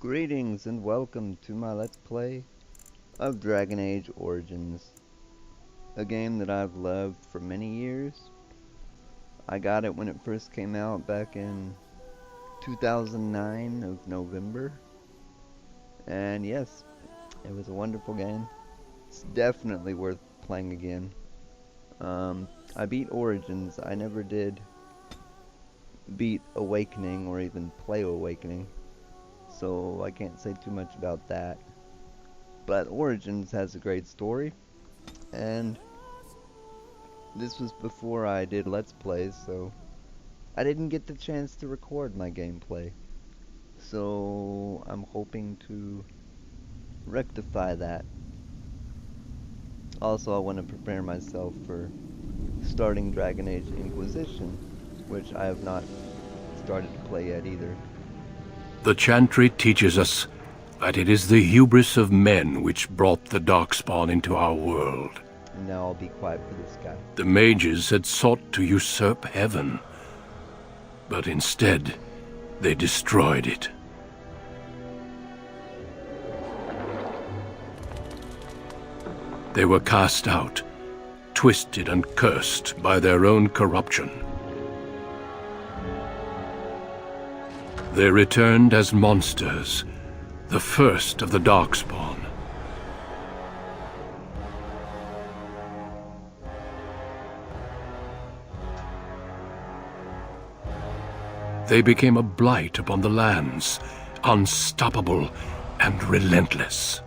Greetings and welcome to my Let's Play of Dragon Age Origins, a game that I've loved for many years. I got it when it first came out back in 2009 of November, and yes, it was a wonderful game. It's definitely worth playing again. I beat Origins. I never did beat Awakening or even play Awakening, so I can't say too much about that. But Origins has a great story, and this was before I did Let's Plays, so I didn't get the chance to record my gameplay. So I'm hoping to rectify that. Also, I want to prepare myself for starting Dragon Age Inquisition, which I have not started to play yet either. The Chantry teaches us that it is the hubris of men which brought the Darkspawn into our world. And now I'll be quiet for this guy. The mages had sought to usurp heaven, but instead they destroyed it. They were cast out, twisted and cursed by their own corruption. They returned as monsters, the first of the Darkspawn. They became a blight upon the lands, unstoppable and relentless.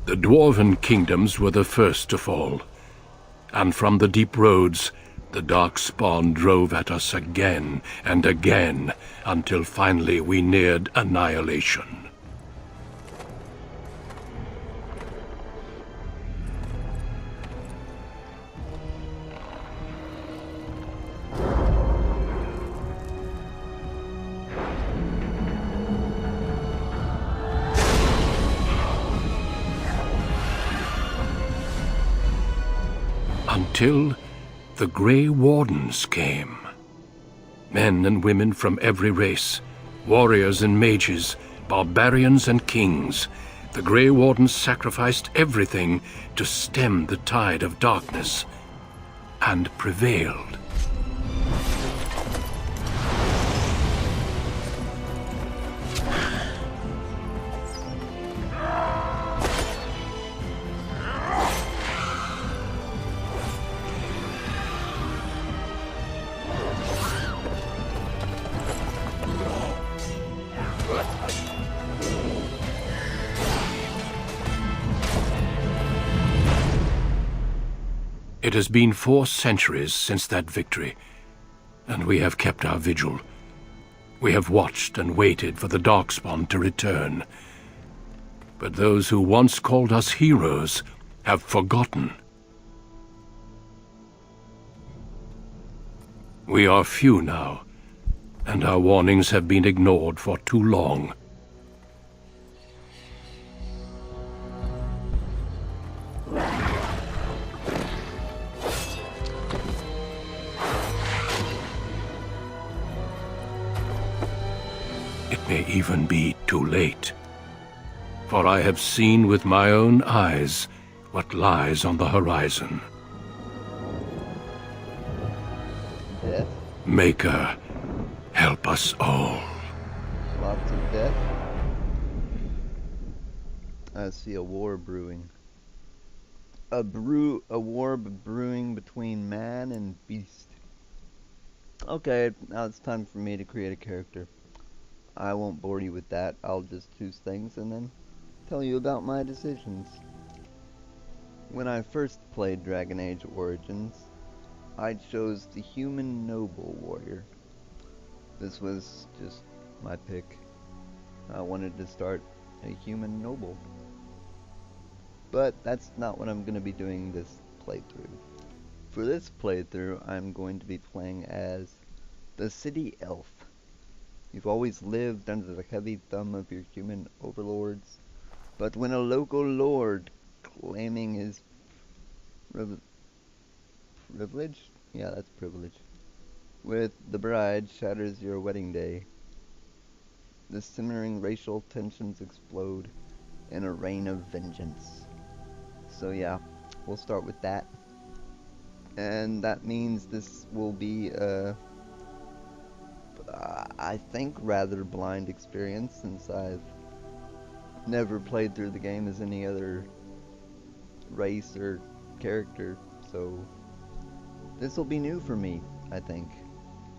The Dwarven kingdoms were the first to fall, and from the deep roads, the Darkspawn drove at us again and again, until finally we neared annihilation. Until the Grey Wardens came. Men and women from every race, warriors and mages, barbarians and kings. The Grey Wardens sacrificed everything to stem the tide of darkness, and prevailed. It has been 4 centuries since that victory, and we have kept our vigil. We have watched and waited for the Darkspawn to return. But those who once called us heroes have forgotten. We are few now, and our warnings have been ignored for too long. It may even be too late, for I have seen with my own eyes what lies on the horizon. Death? Maker, help us all. Lots of death? I see a war brewing. A war brewing between man and beast. Okay, now it's time for me to create a character. I won't bore you with that. I'll just choose things and then tell you about my decisions. When I first played Dragon Age Origins, I chose the human noble warrior. This was just my pick. I wanted to start a human noble. But that's not what I'm going to be doing this playthrough. For this playthrough, I'm going to be playing as the city elf. You've always lived under the heavy thumb of your human overlords, but when a local lord claiming his privilege? Yeah, that's privilege. with the bride shatters your wedding day. The simmering racial tensions explode in a rain of vengeance. So yeah, we'll start with that. And that means this will be a, I think, rather blind experience since I've never played through the game as any other race or character. So this will be new for me, I think.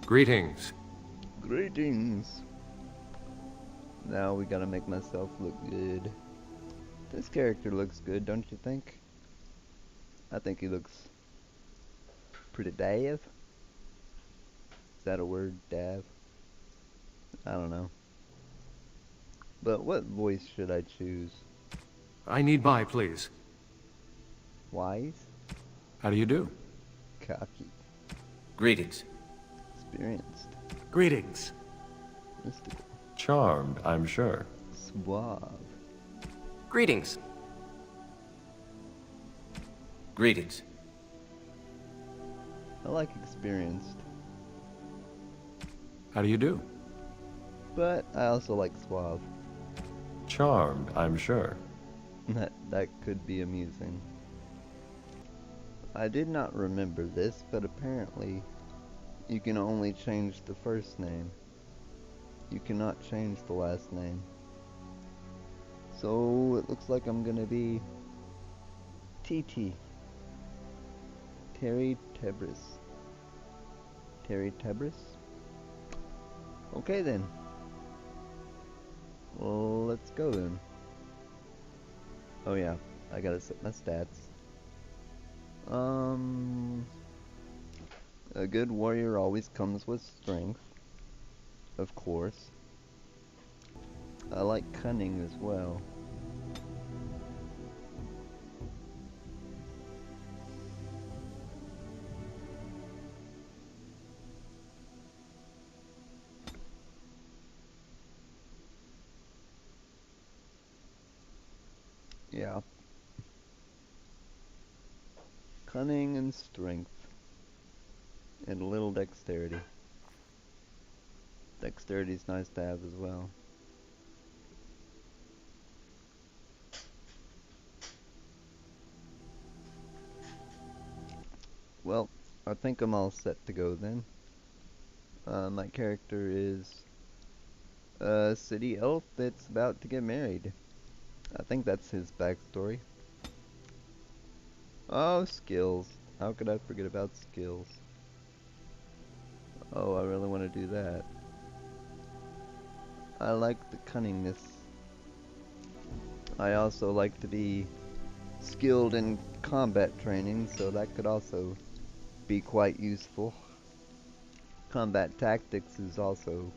Greetings. Greetings. Now we gotta make myself look good. This character looks good, don't you think? I think he looks pretty Dav. Is that a word, Dav? I don't know. But what voice should I choose? I need by, please. Wise? How do you do? Cocky? Greetings. Experienced? Greetings. Mystical? Charmed, I'm sure. Suave? Greetings. Greetings. I like experienced, How do you do? but I also like suave. Charmed, I'm sure. That could be amusing. I did not remember this, but apparently you can only change the first name. You cannot change the last name. So it looks like I'm gonna be TT. Terry Tebris. Terry Tebris? Okay then. Well, let's go then. Oh yeah, I gotta set my stats. A good warrior always comes with strength, of course. I like cunning as well. Yeah. Cunning and strength. And a little dexterity. Dexterity's nice to have as well. Well, I think I'm all set to go then. My character is a city elf that's about to get married. I think that's his backstory. Oh, skills. How could I forget about skills? Oh, I really want to do that. I like the cunningness. I also like to be skilled in combat training, so that could also be quite useful. Combat tactics is also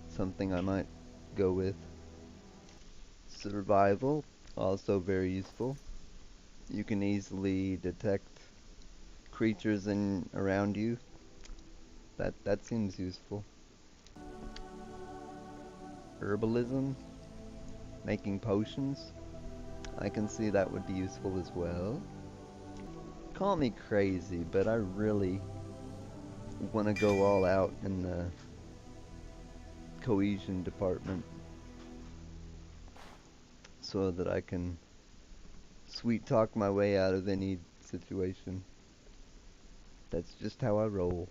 something I might go with. Survival, also very useful. You can easily detect creatures around you. That seems useful. Herbalism, making potions. I can see that would be useful as well. Call me crazy, but I really want to go all out in the cohesion department so that I can sweet talk my way out of any situation. That's just how I roll.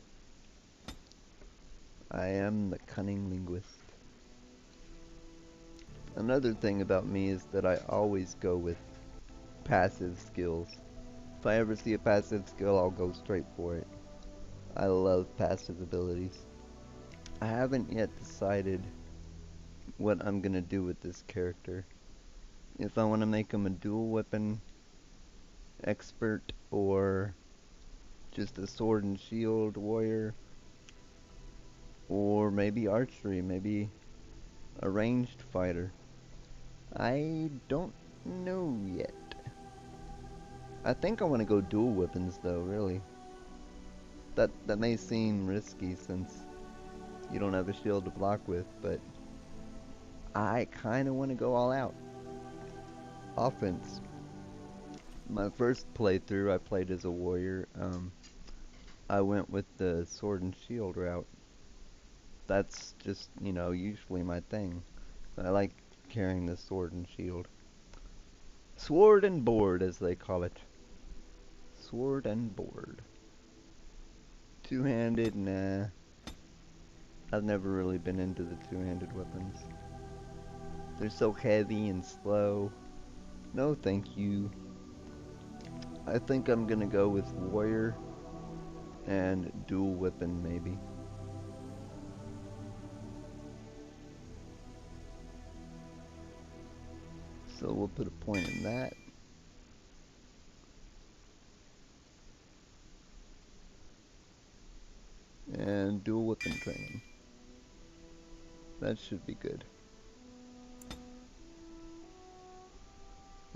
I am the cunning linguist. Another thing about me is that I always go with passive skills. If I ever see a passive skill, I'll go straight for it. I love passive abilities. I haven't yet decided what I'm gonna do with this character. If I want to make him a dual weapon expert or just a sword and shield warrior, or maybe archery, maybe a ranged fighter. I don't know yet. I think I want to go dual weapons though, really. That may seem risky since you don't have a shield to block with, but I kind of want to go all out. Offense. My first playthrough I played as a warrior. I went with the sword and shield route. That's just, usually my thing. I like carrying the sword and shield. Sword and board, as they call it. Sword and board. Two-handed, nah. I've never really been into the two-handed weapons. They're so heavy and slow. No, thank you. I think I'm gonna go with warrior and dual weapon, maybe. So we'll put a point in that. And dual weapon training. That should be good.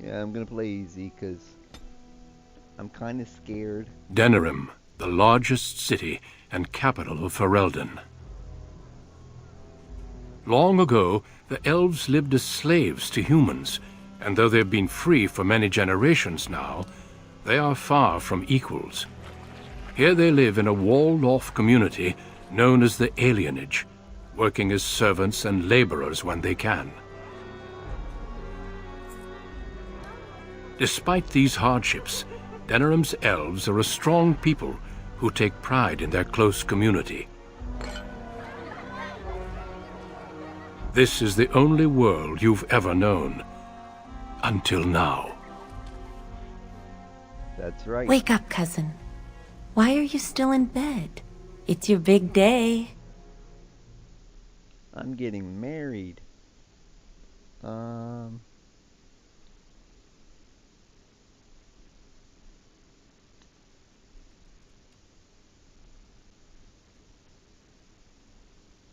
Yeah, I'm gonna play easy because I'm kind of scared. Denerim, the largest city and capital of Ferelden. Long ago, the elves lived as slaves to humans, and though they've been free for many generations now, they are far from equals. Here they live in a walled-off community known as the Alienage, working as servants and laborers when they can. Despite these hardships, Denerim's elves are a strong people who take pride in their close community. This is the only world you've ever known. Until now. That's right. Wake up, cousin. Why are you still in bed? It's your big day. I'm getting married.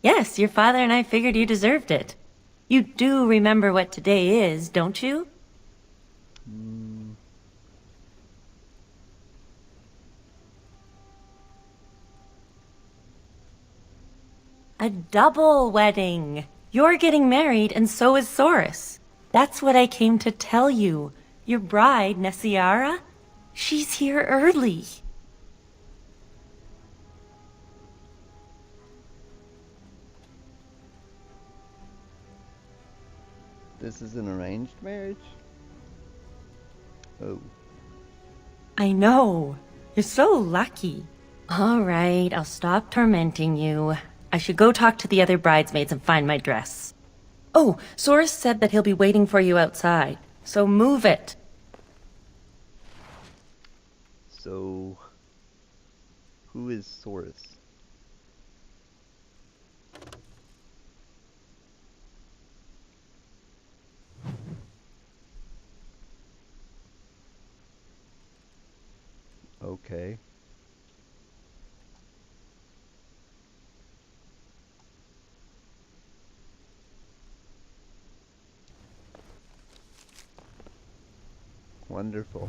Yes, your father and I figured you deserved it. You do remember what today is, don't you? A double wedding. You're getting married and so is Soris. That's what I came to tell you. Your bride, Nessiara, she's here early. This is an arranged marriage? Oh. I know. You're so lucky. All right, I'll stop tormenting you. I should go talk to the other bridesmaids and find my dress. Oh, Soris said that he'll be waiting for you outside, so move it. So, who is Soris? Okay. Wonderful.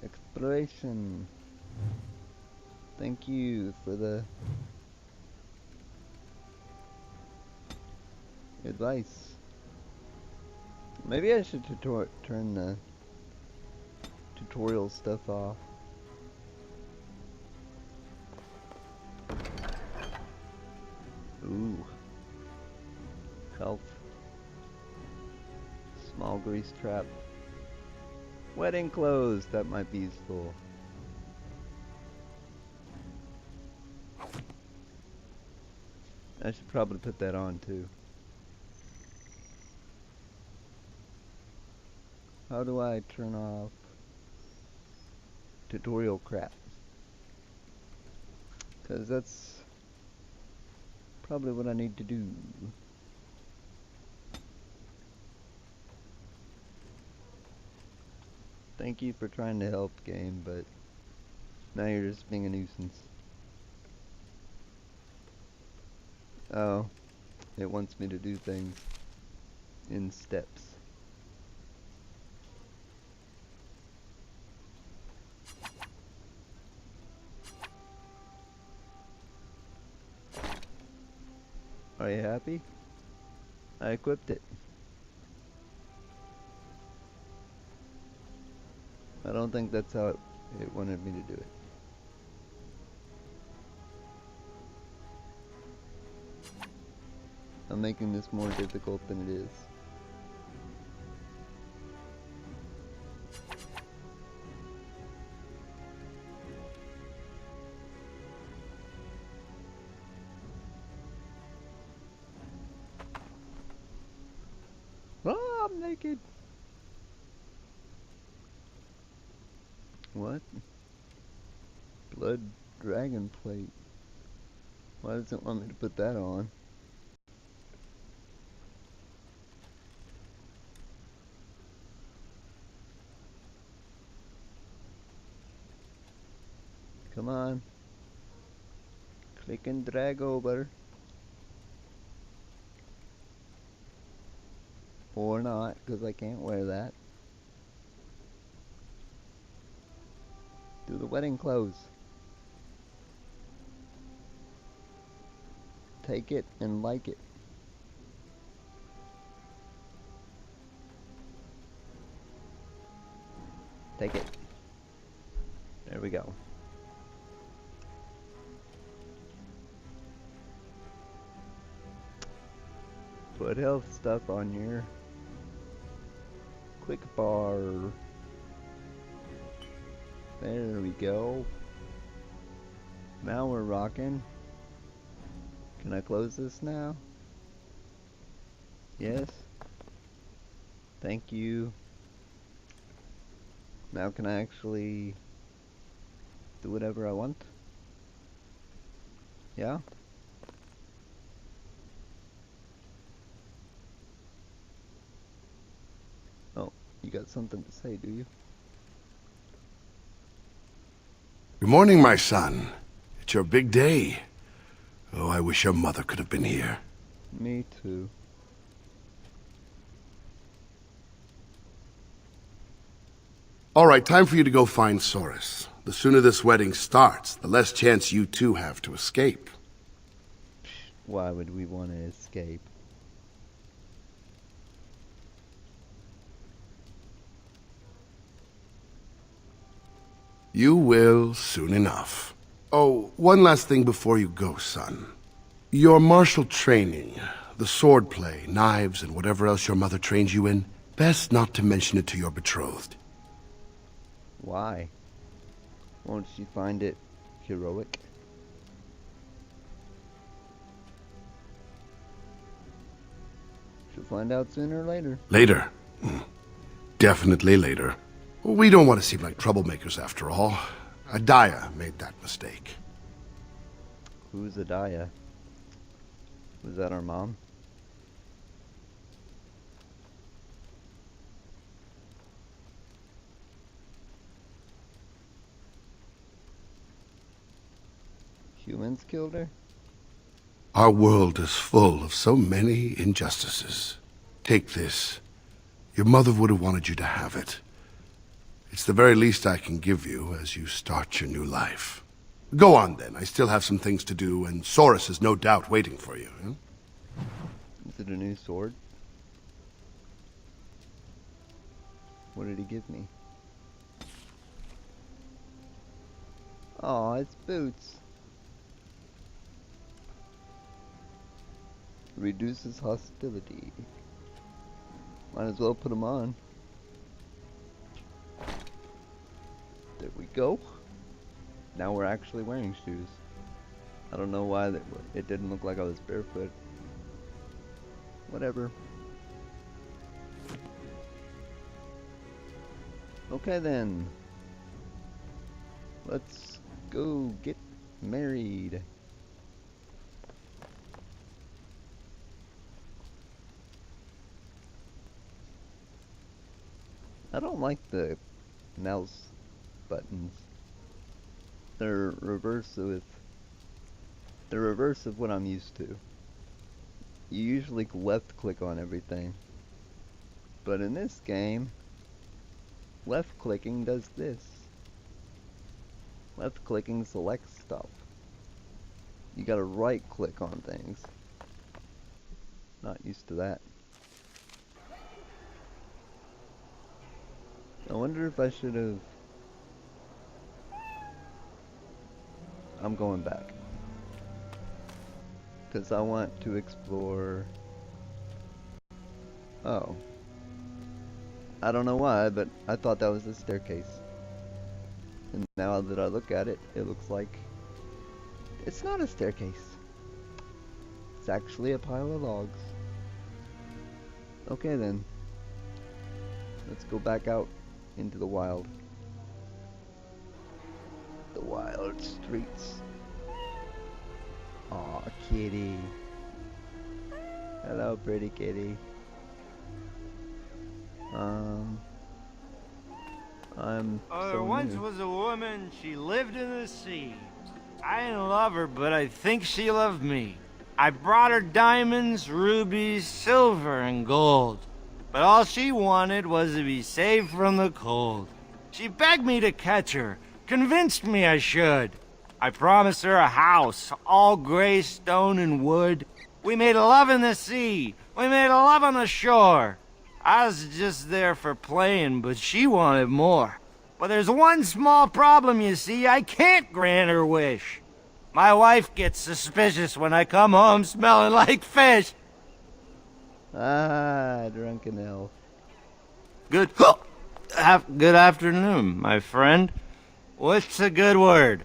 Exploration. Thank you for the advice. Maybe I should turn the tutorial stuff off. Ooh. Health. Small grease trap. Wedding clothes, that might be useful. I should probably put that on too. How do I turn off tutorial crap? Because that's probably what I need to do. Thank you for trying to help, game, but now you're just being a nuisance. Oh, it wants me to do things in steps. Are you happy? I equipped it. I don't think that's how it wanted me to do it. I'm making this more difficult than it is. Oh, I'm naked. What? Blood dragon plate. Why does it want me to put that on? Come on. Click and drag over. Or not, because I can't wear that. Do the wedding clothes. Take it and like it. Take it. There we go. Put health stuff on your quick bar. There we go. Now we're rocking. Can I close this now? Yes. Thank you. Now can I actually do whatever I want? Yeah? Oh, you got something to say, do you? Good morning, my son. It's your big day. Oh, I wish your mother could have been here. Me too. All right, time for you to go find Soris. The sooner this wedding starts, the less chance you two have to escape. Why would we want to escape? You will soon enough. Oh, one last thing before you go, son. Your martial training, the swordplay, knives, and whatever else your mother trains you in, best not to mention it to your betrothed. Why? Won't she find it heroic? She'll find out sooner or later. Later. Definitely later. We don't want to seem like troublemakers after all. Adaya made that mistake. Who's Adaya? Was that our mom? Humans killed her? Our world is full of so many injustices. Take this. Your mother would have wanted you to have it. It's the very least I can give you as you start your new life. Go on then. I still have some things to do, and Soris is no doubt waiting for you. Huh? Is it a new sword? What did he give me? Aw, it's boots. Reduces hostility. Might as well put them on. There we go. Now we're actually wearing shoes. I don't know why it didn't look like I was barefoot. Whatever. Okay then. Let's go get married. I don't like the mouse buttons. They're reverse of what I'm used to. You usually left click on everything. But in this game, left clicking does this. Left clicking selects stuff. You gotta right click on things. Not used to that. I wonder if I should have I'm going back. Because I want to explore... Oh. I don't know why, but I thought that was a staircase. And now that I look at it, it looks like it's not a staircase. It's actually a pile of logs. Okay then. Let's go back out into the wild. The wild streets. Aw, kitty. Hello, pretty kitty. I'm There so once new. was a woman, she lived in the sea. I didn't love her, but I think she loved me. I brought her diamonds, rubies, silver, and gold. But all she wanted was to be saved from the cold. She begged me to catch her, convinced me I should. I promised her a house, all gray stone and wood. We made love in the sea. We made love on the shore. I was just there for playing, but she wanted more. But there's one small problem, you see. I can't grant her wish. My wife gets suspicious when I come home smelling like fish. Ah, drunken elf. Good afternoon, my friend. What's a good word?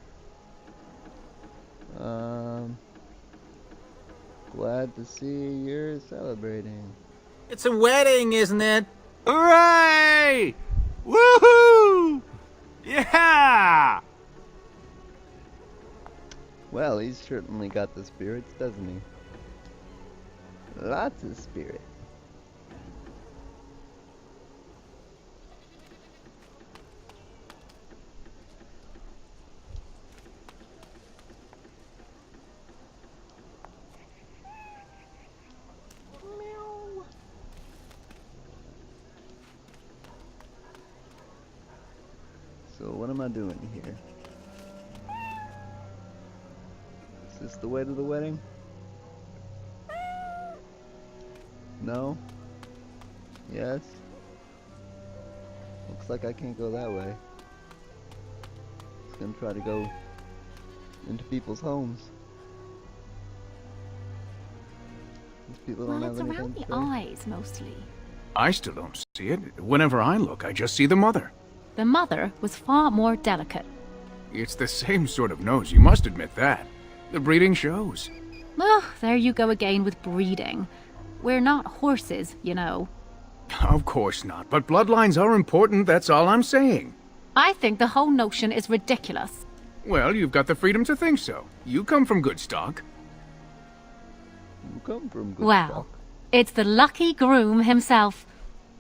Glad to see you're celebrating. It's a wedding, isn't it? Hooray! Woohoo! Yeah! Well, he's certainly got the spirits, doesn't he? Lots of spirit. So what am I doing here? Is this the way to the wedding? No? Yes? Looks like I can't go that way. Just gonna try to go into people's homes. These people don't Well, have it's anything around to the say. eyes, mostly. I still don't see it. Whenever I look, I just see the mother. The mother was far more delicate. It's the same sort of nose, you must admit that. The breeding shows. Oh, there you go again with breeding. We're not horses, you know. Of course not, but bloodlines are important, that's all I'm saying. I think the whole notion is ridiculous. Well, you've got the freedom to think so. You come from good stock. You come from good Well, stock. it's the lucky groom himself.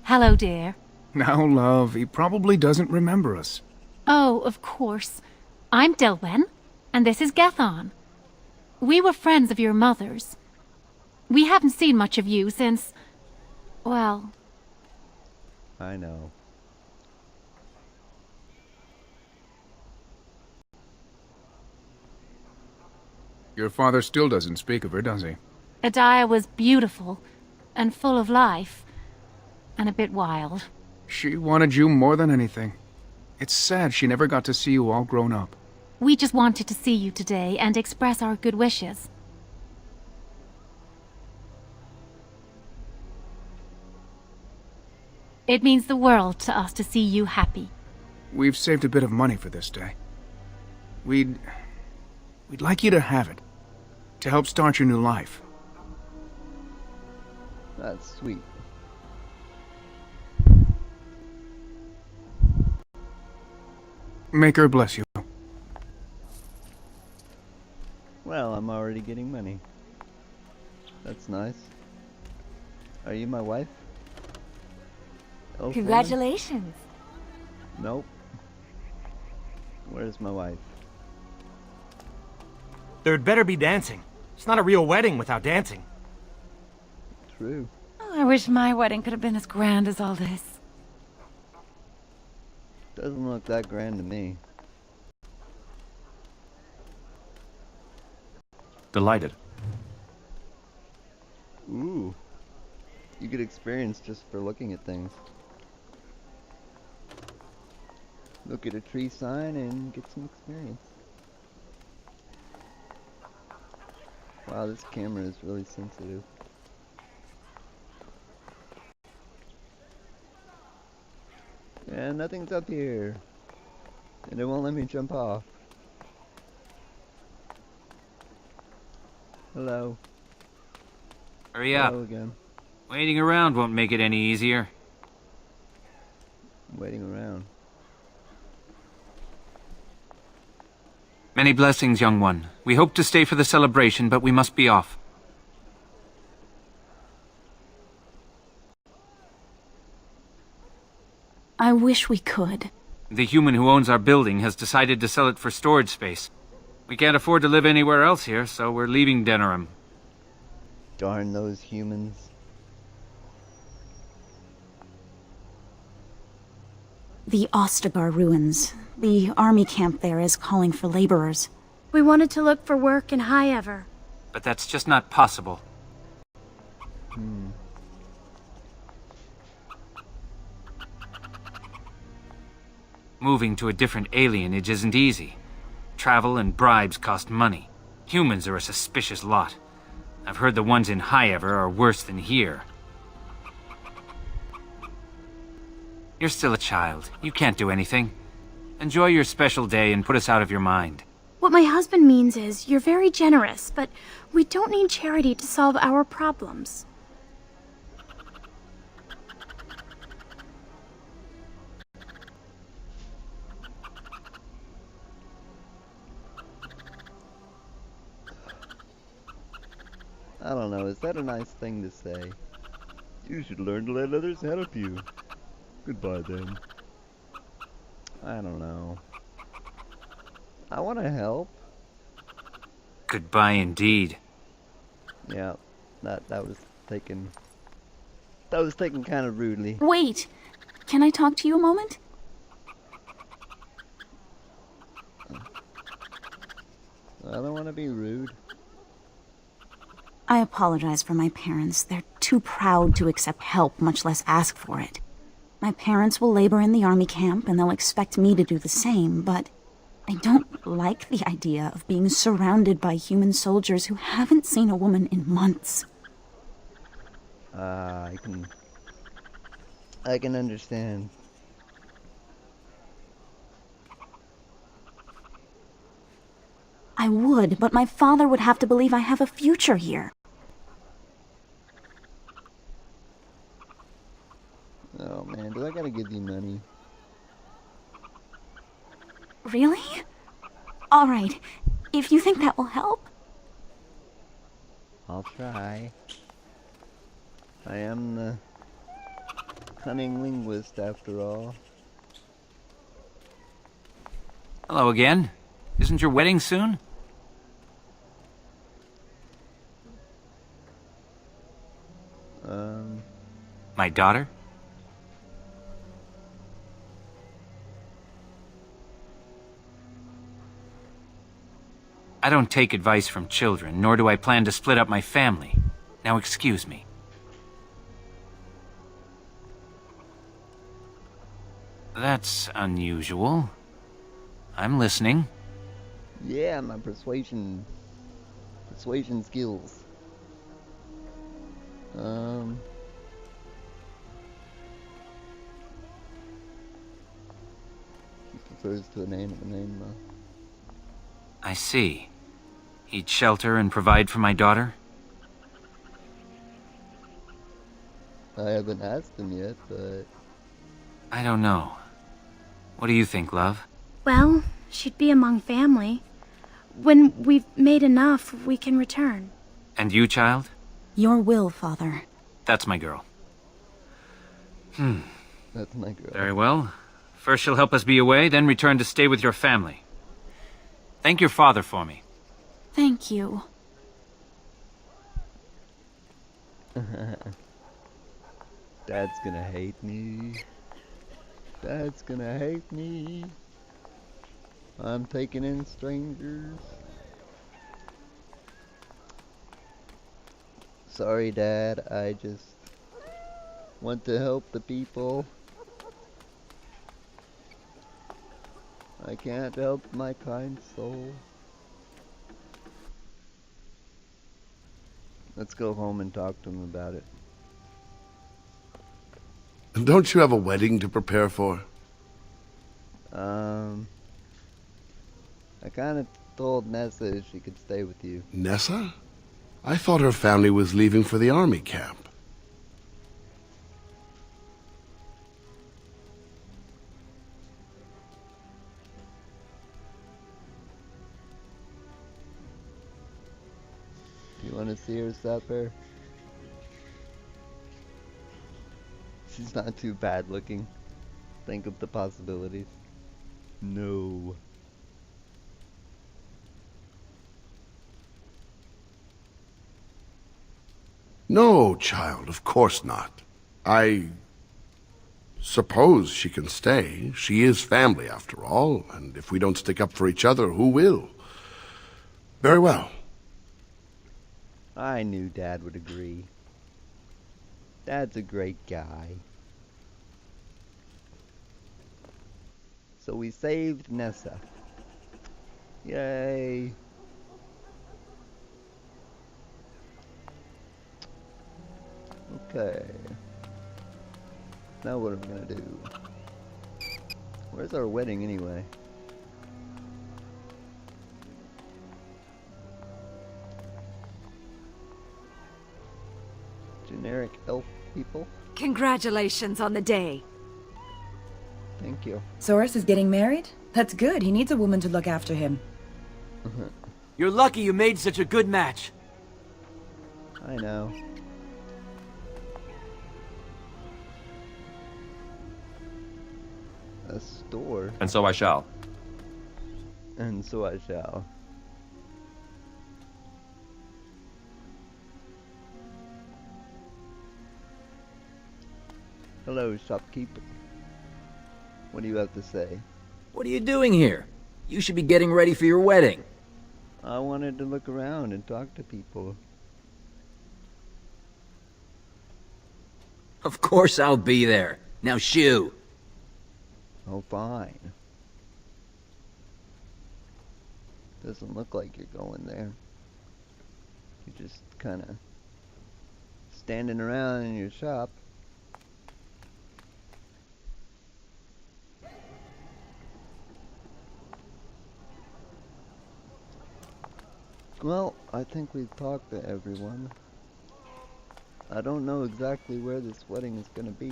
Hello, dear. Now, love, he probably doesn't remember us. Oh, of course. I'm Dilwen, and this is Gethon. We were friends of your mother's. We haven't seen much of you since... well... I know. Your father still doesn't speak of her, does he? Adia was beautiful, and full of life, and a bit wild. She wanted you more than anything. It's sad she never got to see you all grown up. We just wanted to see you today and express our good wishes. It means the world to us to see you happy. We've saved a bit of money for this day. We'd like you to have it. To help start your new life. That's sweet. Make her bless you. Well, I'm already getting money. That's nice. Are you my wife? Oh, woman? Congratulations. Nope. Where's my wife? There'd better be dancing. It's not a real wedding without dancing. True. Oh, I wish my wedding could have been as grand as all this. Doesn't look that grand to me. Delighted. Ooh. You get experience just for looking at things. Look at a tree sign and get some experience. Wow, this camera is really sensitive. Yeah, nothing's up here. And it won't let me jump off. Hello. Hurry up. Hello again. Waiting around won't make it any easier. I'm waiting around. Many blessings, young one. We hope to stay for the celebration, but we must be off. I wish we could. The human who owns our building has decided to sell it for storage space. We can't afford to live anywhere else here, so we're leaving Denerim. Darn those humans. The Ostagar ruins. The army camp there is calling for laborers. We wanted to look for work in High Ever. But that's just not possible. Moving to a different alienage isn't easy. Travel and bribes cost money. Humans are a suspicious lot. I've heard the ones in High Ever are worse than here. You're still a child. You can't do anything. Enjoy your special day and put us out of your mind. What my husband means is, you're very generous, but we don't need charity to solve our problems. I don't know, is that a nice thing to say? You should learn to let others help you. Goodbye then. I don't know. I want to help. Goodbye indeed. Yeah, that was taken kind of rudely. Wait! Can I talk to you a moment? I don't want to be rude. I apologize for my parents. They're too proud to accept help, much less ask for it. My parents will labor in the army camp, and they'll expect me to do the same, but I don't like the idea of being surrounded by human soldiers who haven't seen a woman in months. I can understand. I would, but my father would have to believe I have a future here. Oh man, do I gotta give you money? Really? All right. If you think that will help. I'll try. I am the cunning linguist after all. Hello again. Isn't your wedding soon? My daughter? I don't take advice from children, nor do I plan to split up my family. Now excuse me. That's unusual. I'm listening. Yeah, my persuasion skills. This refers to a name of the name. I see. He'd shelter and provide for my daughter? I haven't asked him yet, but I don't know. What do you think, love? Well, she'd be among family. When we've made enough, we can return. And you, child? Your will, Father. That's my girl. that's my girl. Very well. First she'll help us be away, then return to stay with your family. Thank your father for me. Thank you. Dad's gonna hate me. Dad's gonna hate me. I'm taking in strangers. Sorry, Dad. I just want to help the people. I can't help my kind soul. Let's go home and talk to him about it. And don't you have a wedding to prepare for? I kind of told Nessa she could stay with you. Nessa? I thought her family was leaving for the army camp. You want to see her, Sapper? She's not too bad looking. Think of the possibilities. No. No, child, of course not. I suppose she can stay. She is family, after all, and if we don't stick up for each other, who will? Very well. I knew Dad would agree. Dad's a great guy. So we saved Nessa. Yay. Okay. Now what am I gonna do? Where's our wedding anyway? Generic elf people? Congratulations on the day. Thank you. Soros is getting married? That's good. He needs a woman to look after him. You're lucky you made such a good match. I know. A store. And so I shall. And so I shall. Hello, shopkeeper. What do you have to say? What are you doing here? You should be getting ready for your wedding. I wanted to look around and talk to people. Of course I'll be there. Now shoo. Oh, fine. Doesn't look like you're going there. You're just kind of standing around in your shop. Well, I think we've talked to everyone. I don't know exactly where this wedding is gonna be.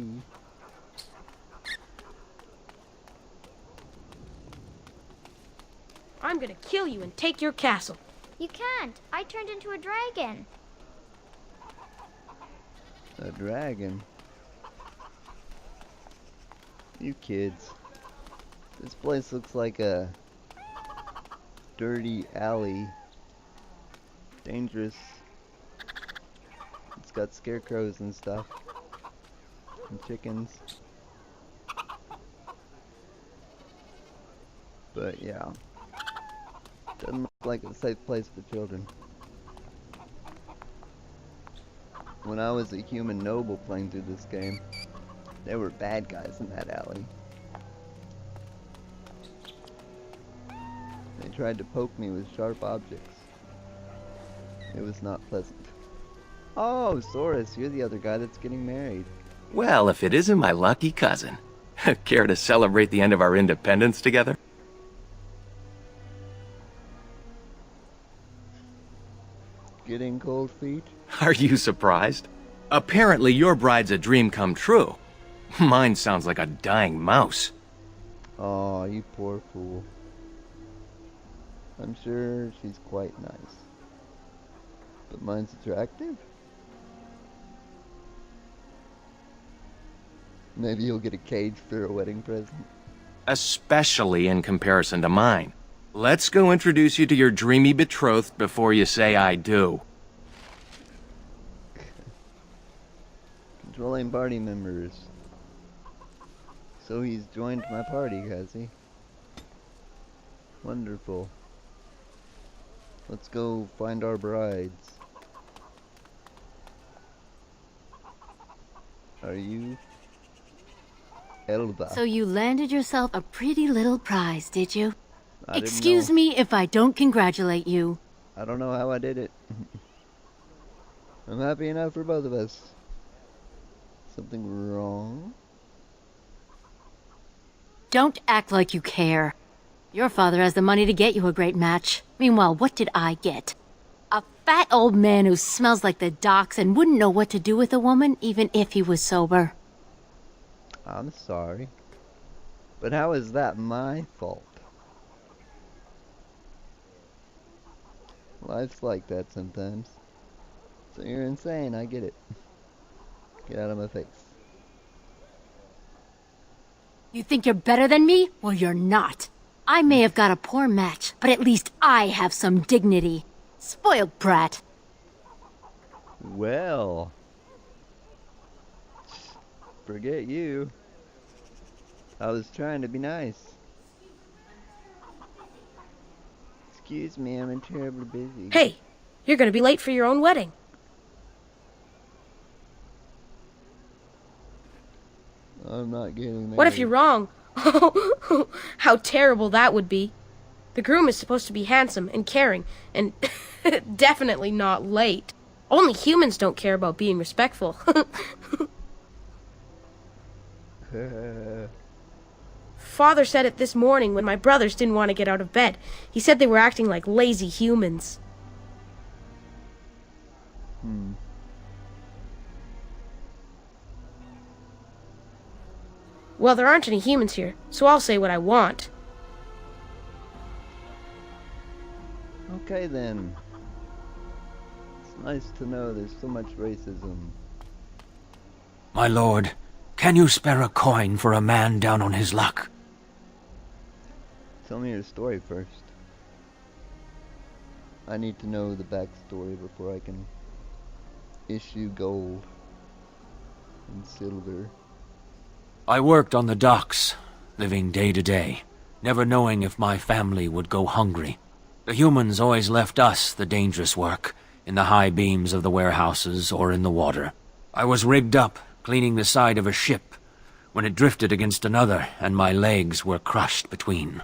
I'm gonna kill you and take your castle. You can't. I turned into a dragon. A dragon? You kids. This place looks like a dirty alley. Dangerous. It's got scarecrows and stuff. And chickens. But yeah. Doesn't look like a safe place for children. When I was a human noble playing through this game, there were bad guys in that alley. They tried to poke me with sharp objects. It was not pleasant. Oh, Soros, you're the other guy that's getting married. Well, if it isn't my lucky cousin. Care to celebrate the end of our independence together? Getting cold feet? Are you surprised? Apparently your bride's a dream come true. Mine sounds like a dying mouse. Oh, you poor fool. I'm sure she's quite nice. But mine's attractive? Maybe you'll get a cage for a wedding present. Especially in comparison to mine. Let's go introduce you to your dreamy betrothed before you say I do. Controlling party members. So he's joined my party, has he? Wonderful. Let's go find our brides. Are you? Elba. So you landed yourself a pretty little prize, did you? I didn't Excuse know. me if I don't congratulate you. I don't know how I did it. I'm happy enough for both of us. Something wrong? Don't act like you care. Your father has the money to get you a great match. Meanwhile, what did I get? A fat old man who smells like the docks and wouldn't know what to do with a woman, even if he was sober. I'm sorry. But how is that my fault? Life's like that sometimes. So you're insane, I get it. Get out of my face. You think you're better than me? Well, you're not. I may have got a poor match, but at least I have some dignity. Spoiled brat. Well, forget you. I was trying to be nice. Excuse me, I'm terribly busy. Hey, you're gonna be late for your own wedding. I'm not getting married. What if you're wrong? How terrible that would be. The groom is supposed to be handsome and caring, and definitely not late. Only humans don't care about being respectful. Father said it this morning when my brothers didn't want to get out of bed. He said they were acting like lazy humans. Well, there aren't any humans here, so I'll say what I want. Okay then. It's nice to know there's so much racism. My lord, can you spare a coin for a man down on his luck? Tell me your story first. I need to know the backstory before I can issue gold and silver. I worked on the docks, living day to day, never knowing if my family would go hungry. The humans always left us the dangerous work, in the high beams of the warehouses or in the water. I was rigged up, cleaning the side of a ship, when it drifted against another and my legs were crushed between.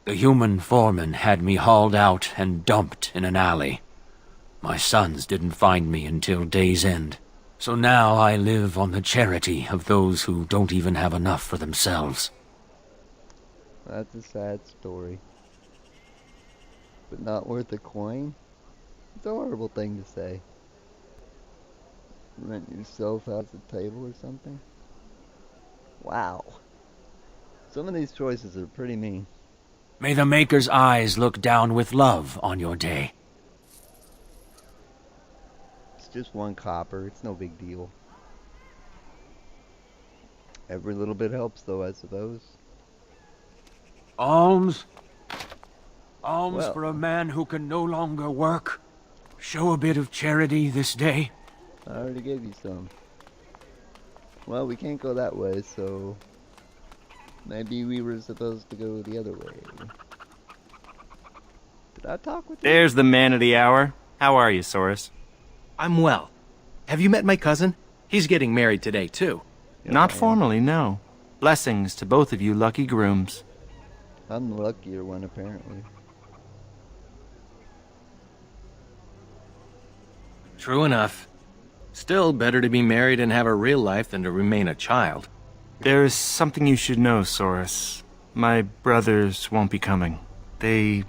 The human foreman had me hauled out and dumped in an alley. My sons didn't find me until day's end. So now I live on the charity of those who don't even have enough for themselves. That's a sad story. But not worth a coin? It's a horrible thing to say. Rent yourself out at the table or something? Wow. Some of these choices are pretty mean. May the Maker's eyes look down with love on your day. It's just 1 copper, it's no big deal. Every little bit helps though, I suppose. Alms? Alms Well. for a man who can no longer work? Show a bit of charity this day? I already gave you some. Well, we can't go that way, so maybe we were supposed to go the other way. Did I talk with you? There's the man of the hour. How are you, Soris? I'm well. Have you met my cousin? He's getting married today, too. Not formally, no. Blessings to both of you lucky grooms. I'm the luckier one, apparently. True enough. Still better to be married and have a real life than to remain a child. There's something you should know, Soris. My brothers won't be coming. They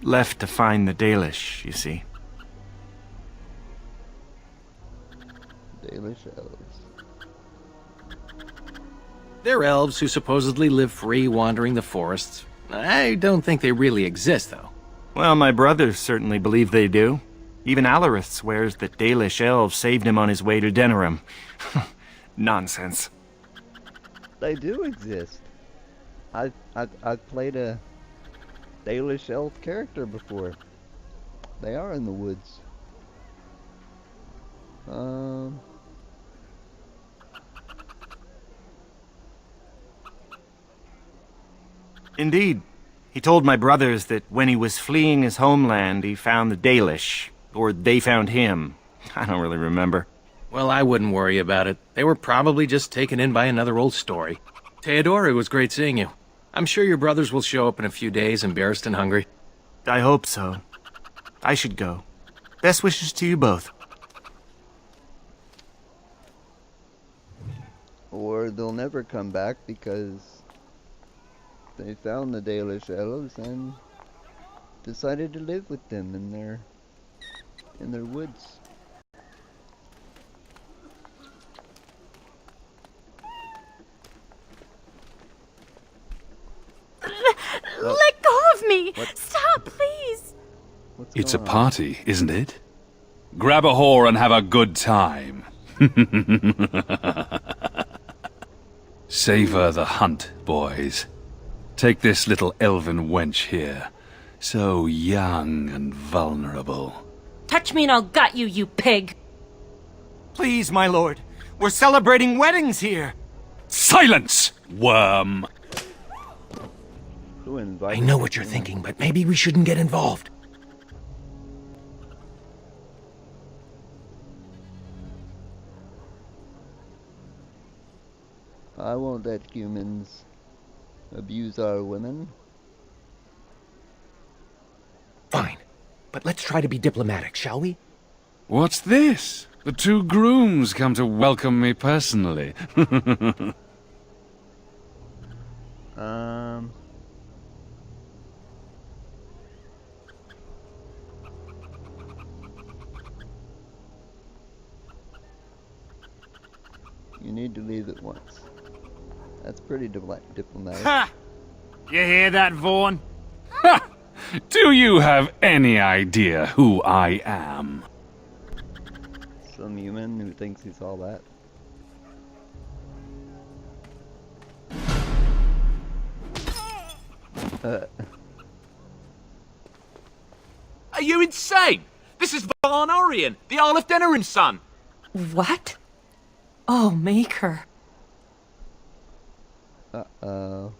left to find the Dalish, you see. Dalish elves. They're elves who supposedly live free wandering the forests. I don't think they really exist, though. Well, my brothers certainly believe they do. Even Alarith swears that Dalish elves saved him on his way to Denerim. Nonsense. They do exist. I've played a Dalish elf character before. They are in the woods. Indeed. He told my brothers that when he was fleeing his homeland, he found the Dalish. Or they found him. I don't really remember. Well, I wouldn't worry about it. They were probably just taken in by another old story. Theodore, it was great seeing you. I'm sure your brothers will show up in a few days, embarrassed and hungry. I hope so. I should go. Best wishes to you both. Or they'll never come back because they found the Dalish elves and decided to live with them in their woods. Let go of me! What? Stop, please! It's a party, isn't it? Grab a whore and have a good time. Savor the hunt, boys. Take this little elven wench here. So young and vulnerable. Touch me and I'll gut you, you pig! Please, my lord. We're celebrating weddings here. Silence, worm! I know what you're thinking, but maybe we shouldn't get involved. I won't let humans abuse our women. Fine, but let's try to be diplomatic, shall we? What's this? The two grooms come to welcome me personally. You need to leave at once. That's pretty diplomatic. Ha! You hear that, Vaughn? Ha! Do you have any idea who I am? Some human who thinks he's all that. Are you insane? This is Varn Orion, the Earl of Denerim's son. What? Oh, Maker. Uh-oh.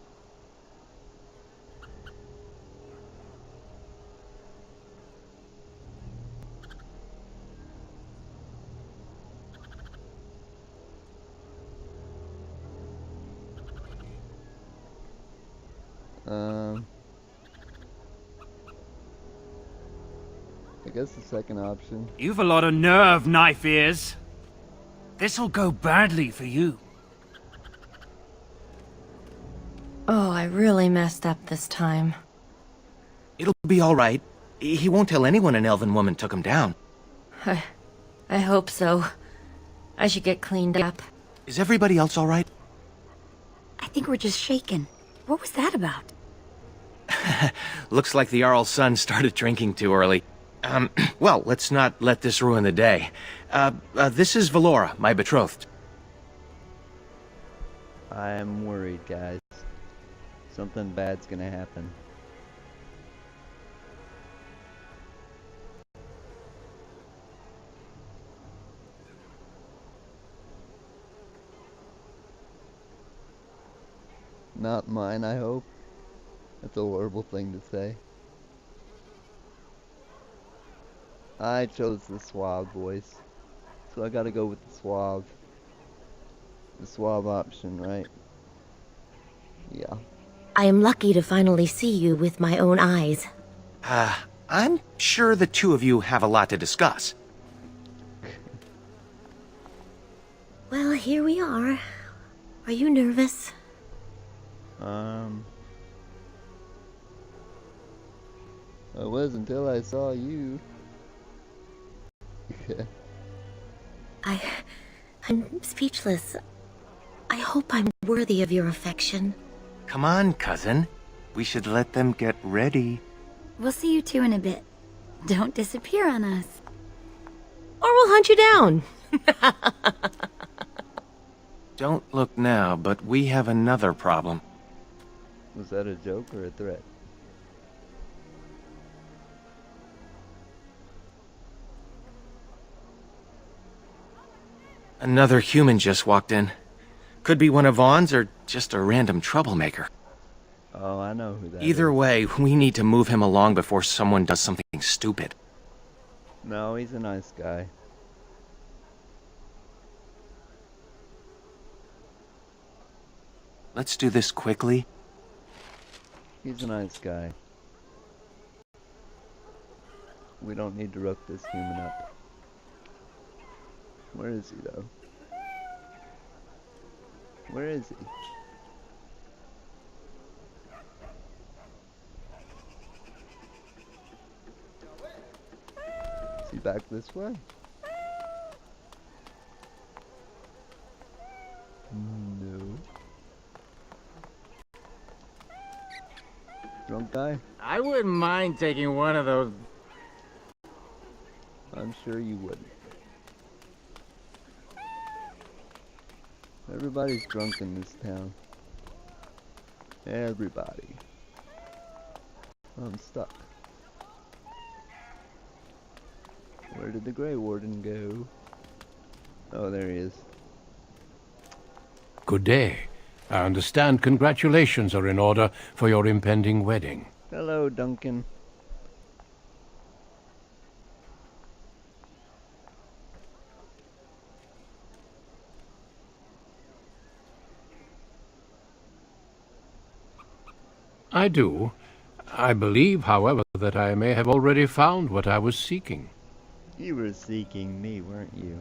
I guess the second option. You've a lot of nerve, Knife Ears. This'll go badly for you. Oh, I really messed up this time. It'll be all right. He won't tell anyone an elven woman took him down. I hope so. I should get cleaned up. Is everybody else all right? I think we're just shaken. What was that about? Looks like the Jarl's son started drinking too early. Well, let's not let this ruin the day. This is Valora, my betrothed. I'm worried, guys. Something bad's gonna happen. Not mine, I hope. That's a horrible thing to say. I chose the suave voice, so I gotta go with the suave. The suave option, right? Yeah. I am lucky to finally see you with my own eyes. I'm sure the two of you have a lot to discuss. Well, here we are. Are you nervous? I was until I saw you. I'm speechless. I hope I'm worthy of your affection. Come on, cousin. We should let them get ready. We'll see you two in a bit. Don't disappear on us. Or we'll hunt you down. Don't look now, but we have another problem. Was that a joke or a threat? Another human just walked in. Could be one of Vaughn's or just a random troublemaker. Oh, I know who that Either is. way, we need to move him along before someone does something stupid. No, he's a nice guy. Let's do this quickly. He's a nice guy. We don't need to rough this human up. Where is he, though? Where is he? Is he back this way? No. Drunk guy? I wouldn't mind taking one of those. I'm sure you wouldn't. Everybody's drunk in this town. Everybody. I'm stuck. Where did the Grey Warden go? Oh, there he is. Good day. I understand congratulations are in order for your impending wedding. Hello, Duncan. I do. I believe, however, that I may have already found what I was seeking. You were seeking me, weren't you?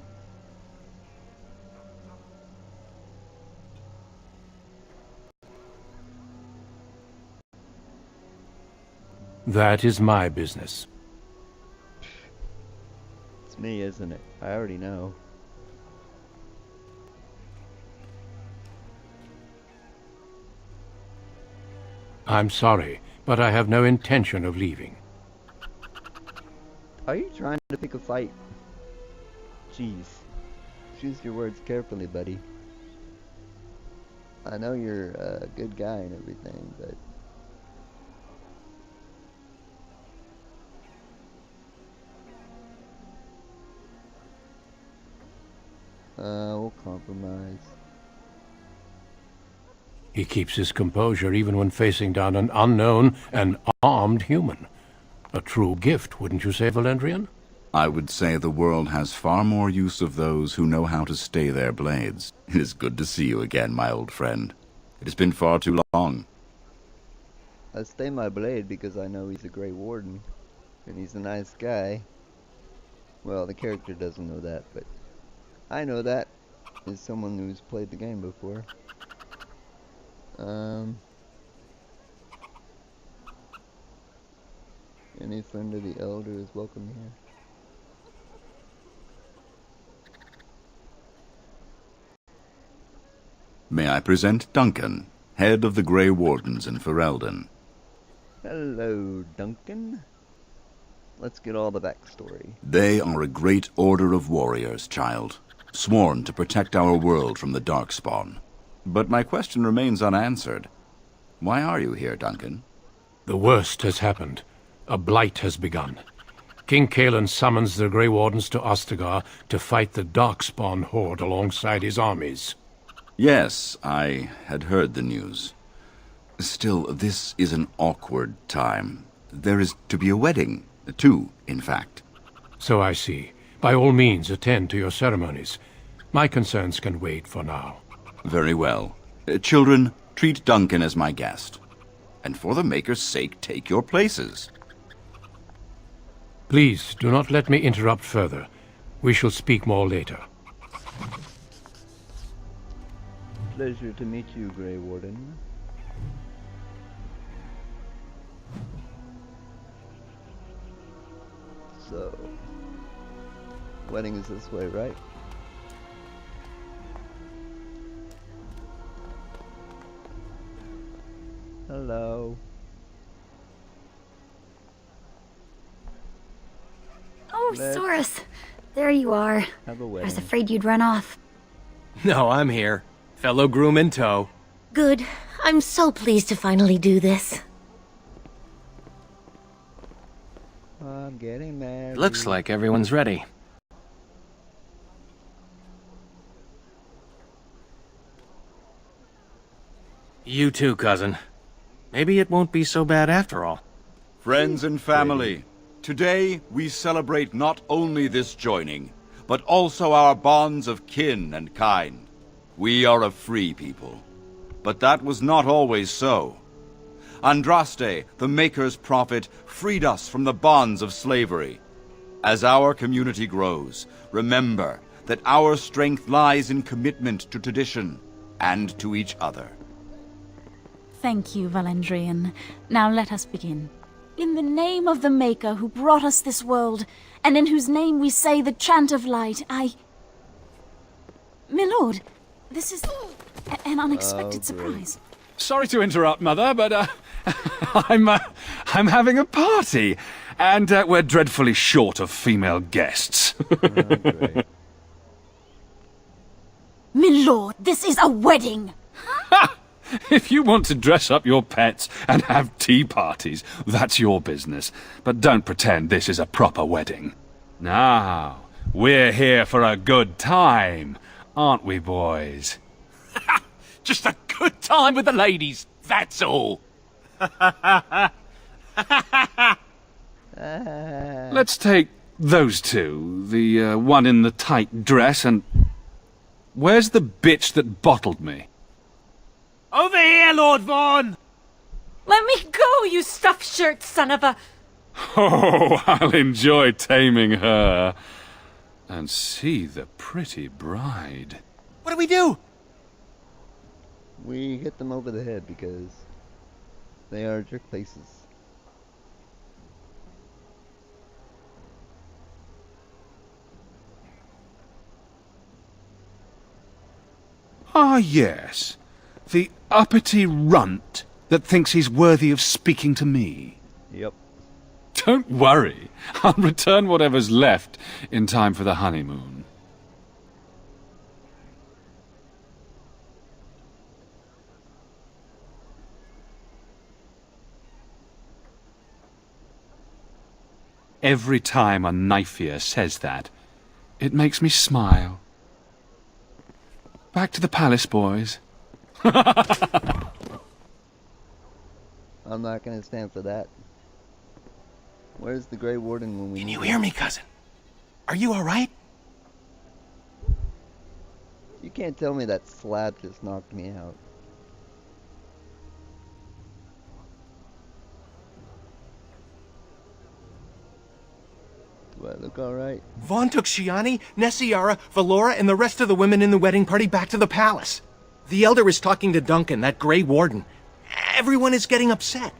That is my business. It's me, isn't it? I already know. I'm sorry, but I have no intention of leaving. Are you trying to pick a fight? Jeez. Choose your words carefully, buddy. I know you're a good guy and everything, but... we'll compromise. He keeps his composure even when facing down an unknown and armed human. A true gift, wouldn't you say, Valendrian? I would say the world has far more use of those who know how to stay their blades. It is good to see you again, my old friend. It has been far too long. I stay my blade because I know he's a Grey Warden, and he's a nice guy. Well, the character doesn't know that, but I know that as someone who's played the game before. Any friend of the Elder is welcome here. May I present Duncan, head of the Grey Wardens in Ferelden. Hello, Duncan. Let's get all the backstory. They are a great order of warriors, child, sworn to protect our world from the Darkspawn. But my question remains unanswered. Why are you here, Duncan? The worst has happened. A blight has begun. King Cailan summons the Grey Wardens to Ostagar to fight the Darkspawn horde alongside his armies. Yes, I had heard the news. Still, this is an awkward time. There is to be a wedding. Two, in fact. So I see. By all means, attend to your ceremonies. My concerns can wait for now. Very well. Children, treat Duncan as my guest. And for the Maker's sake, take your places. Please, do not let me interrupt further. We shall speak more later. Pleasure to meet you, Grey Warden. So, wedding is this way, right? Hello. Oh, Soris, there you are. Have a I wedding. was afraid you'd run off. No, I'm here. Fellow groom in tow. Good. I'm so pleased to finally do this. I'm getting married. Looks like everyone's ready. You too, cousin. Maybe it won't be so bad after all. Friends and family, today we celebrate not only this joining, but also our bonds of kin and kind. We are a free people. But that was not always so. Andraste, the Maker's prophet, freed us from the bonds of slavery. As our community grows, remember that our strength lies in commitment to tradition and to each other. Thank you, Valandrian. Now let us begin. In the name of the Maker who brought us this world, and in whose name we say the chant of light, Milord, this is an unexpected surprise. Sorry to interrupt, Mother, but I'm having a party, and we're dreadfully short of female guests. Milord, this is a wedding! If you want to dress up your pets and have tea parties, that's your business. But don't pretend this is a proper wedding. Now, we're here for a good time, aren't we, boys? Just a good time with the ladies, that's all. Let's take those two, the one in the tight dress and... Where's the bitch that bottled me? Over here, Lord Vaughn! Let me go, you stuffed shirt son of a... Oh, I'll enjoy taming her. And see the pretty bride. What do we do? We hit them over the head because they are jerk faces. Ah, yes. The uppity runt that thinks he's worthy of speaking to me. Yep. Don't worry. I'll return whatever's left in time for the honeymoon. Every time a Knifear says that, it makes me smile. Back to the palace, boys. I'm not gonna stand for that. Where's the Grey Warden when we Can need you him? hear me, cousin? Are you alright? You can't tell me that slap just knocked me out. Do I look alright? Vaughn took Shiani, Nessiara, Valora, and the rest of the women in the wedding party back to the palace. The Elder is talking to Duncan, that Grey Warden. Everyone is getting upset.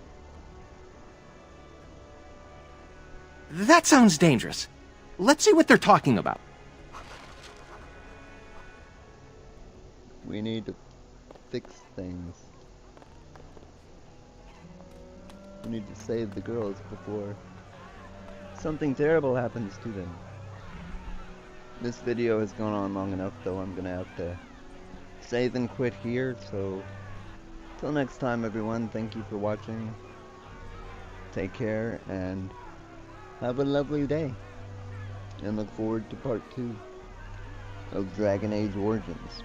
That sounds dangerous. Let's see what they're talking about. We need to fix things. We need to save the girls before something terrible happens to them. This video has gone on long enough, though. I'm gonna have to save and quit here, so till next time, everyone, thank you for watching. Take care and have a lovely day, and look forward to part 2 of Dragon Age Origins.